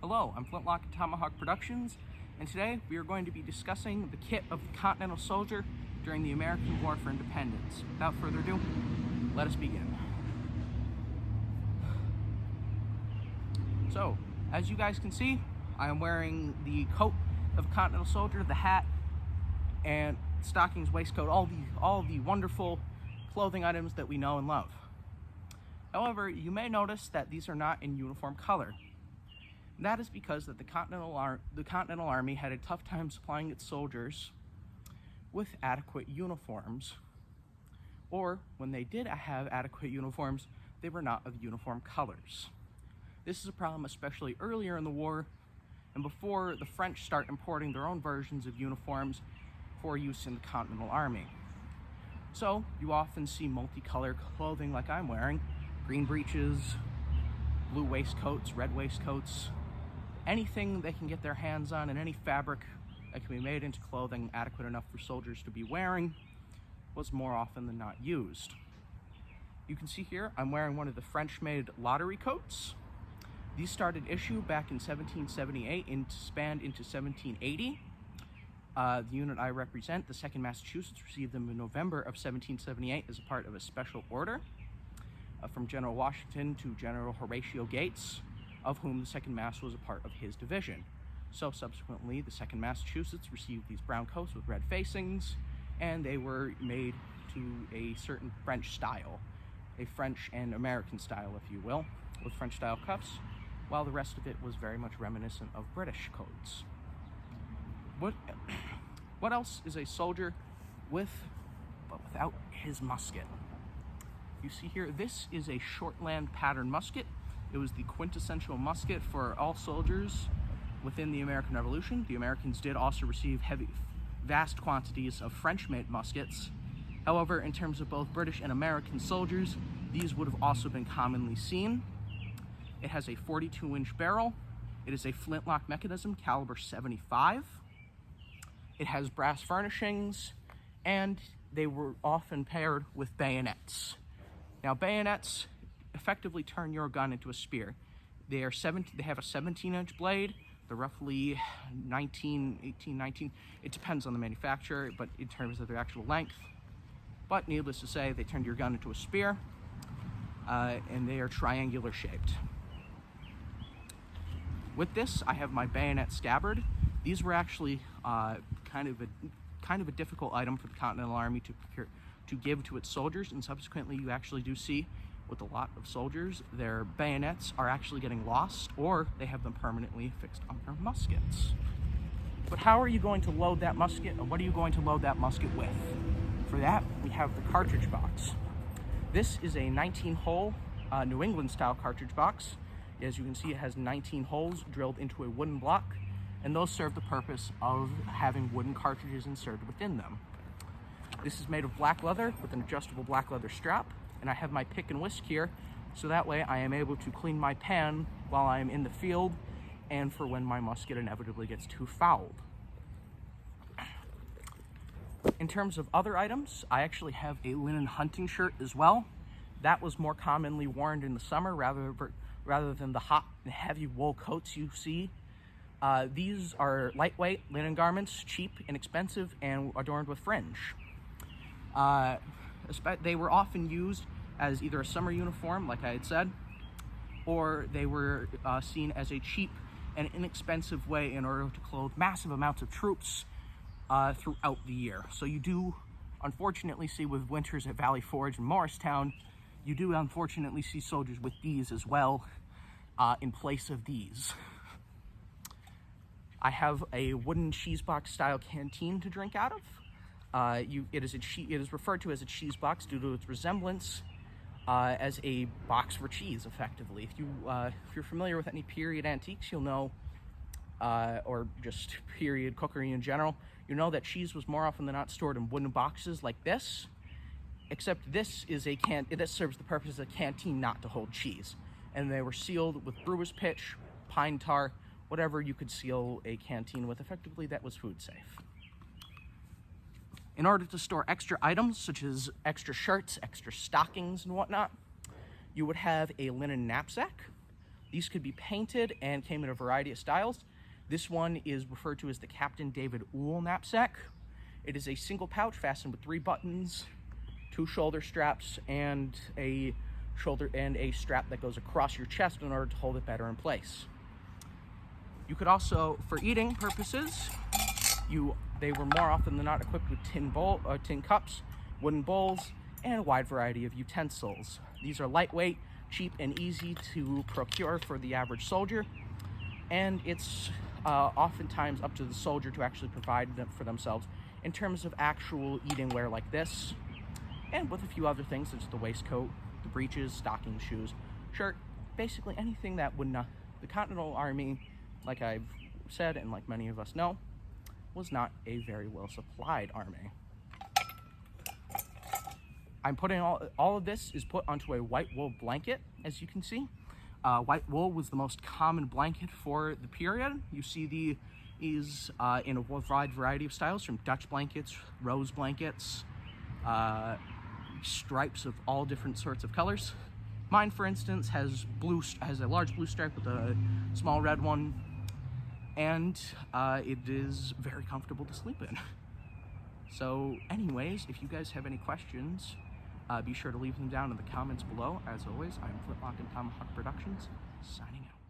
Hello, I'm Flintlock and Tomahawk Productions, and today we are going to be discussing the kit of the Continental soldier during the American War for Independence. Without further ado, let us begin. So, as you guys can see, I am wearing the coat of Continental soldier, the hat, and stockings, waistcoat, all the wonderful clothing items that we know and love. However, you may notice that these are not in uniform color. That is because the Continental Army had a tough time supplying its soldiers with adequate uniforms, or when they did have adequate uniforms, they were not of uniform colors. This is a problem especially earlier in the war and before the French start importing their own versions of uniforms for use in the Continental Army. So you often see multicolored clothing like I'm wearing, green breeches, blue waistcoats, red waistcoats, anything they can get their hands on, and any fabric that can be made into clothing adequate enough for soldiers to be wearing was more often than not used. You can see here I'm wearing one of the French-made lottery coats. These started issue back in 1778 and spanned into 1780. The unit I represent, the 2nd Massachusetts, received them in November of 1778 as a part of a special order from General Washington to General Horatio Gates, of whom the 2nd Mass was a part of his division. So subsequently, the 2nd Massachusetts received these brown coats with red facings, and they were made to a certain French style, a French and American style, if you will, with French style cuffs, while the rest of it was very much reminiscent of British coats. What else is a soldier with, but without his musket? You see here, this is a Shortland pattern musket. It was the quintessential musket for all soldiers within the American Revolution. The Americans did also receive vast quantities of French-made muskets. However, in terms of both British and American soldiers, these would have also been commonly seen. It has a 42-inch barrel. It is a flintlock mechanism, caliber 75. It has brass furnishings, and they were often paired with bayonets. Now, bayonets effectively turn your gun into a spear. They have a 17-inch blade. They're roughly 18, 19. It depends on the manufacturer, but in terms of their actual length. But needless to say, they turn your gun into a spear, and they are triangular shaped. With this, I have my bayonet scabbard. These were actually kind of a difficult item for the Continental Army to give to its soldiers, and subsequently you actually do see with a lot of soldiers, their bayonets are actually getting lost, or they have them permanently fixed on their muskets. But how are you going to load that musket, or what are you going to load that musket with? For that, we have the cartridge box. This is a 19-hole New England-style cartridge box. As you can see, it has 19 holes drilled into a wooden block, and those serve the purpose of having wooden cartridges inserted within them. This is made of black leather with an adjustable black leather strap, and I have my pick and whisk here, so that way I am able to clean my pan while I am in the field and for when my musket inevitably gets too fouled. In terms of other items, I actually have a linen hunting shirt as well. That was more commonly worn in the summer rather than the hot and heavy wool coats you see. These are lightweight linen garments, cheap, inexpensive, and adorned with fringe. They were often used as either a summer uniform, like I had said, or they were seen as a cheap and inexpensive way in order to clothe massive amounts of troops throughout the year. So you do unfortunately see with winters at Valley Forge and Morristown, you do unfortunately see soldiers with these as well in place of these. I have a wooden cheese box style canteen to drink out of. It is referred to as a cheese box due to its resemblance as a box for cheese, effectively. If you're familiar with any period antiques, you'll know, or just period cookery in general, you know that cheese was more often than not stored in wooden boxes like this, except this serves the purpose of a canteen not to hold cheese. And they were sealed with brewer's pitch, pine tar, whatever you could seal a canteen with. Effectively, that was food safe. In order to store extra items, such as extra shirts, extra stockings, and whatnot, you would have a linen knapsack. These could be painted and came in a variety of styles. This one is referred to as the Captain David Uhl knapsack. It is a single pouch fastened with 3 buttons, 2 shoulder straps, and a strap that goes across your chest in order to hold it better in place. You could also, for eating purposes, they were more often than not equipped with tin cups, wooden bowls, and a wide variety of utensils. These are lightweight, cheap, and easy to procure for the average soldier, and it's oftentimes up to the soldier to actually provide them for themselves in terms of actual eating wear like this, and with a few other things such as the waistcoat, the breeches, stockings, shoes, shirt, basically anything that would not. The Continental Army, like I've said and like many of us know, was not a very well supplied army. I'm putting all of this is put onto a white wool blanket, as you can see. White wool was the most common blanket for the period. You see these in a wide variety of styles, from Dutch blankets, rose blankets, stripes of all different sorts of colors. Mine, for instance, has a large blue stripe with a small red one, and it is very comfortable to sleep in. So anyways, if you guys have any questions, be sure to leave them down in the comments below. As always, I'm Flintlock and Tomahawk Productions, signing out.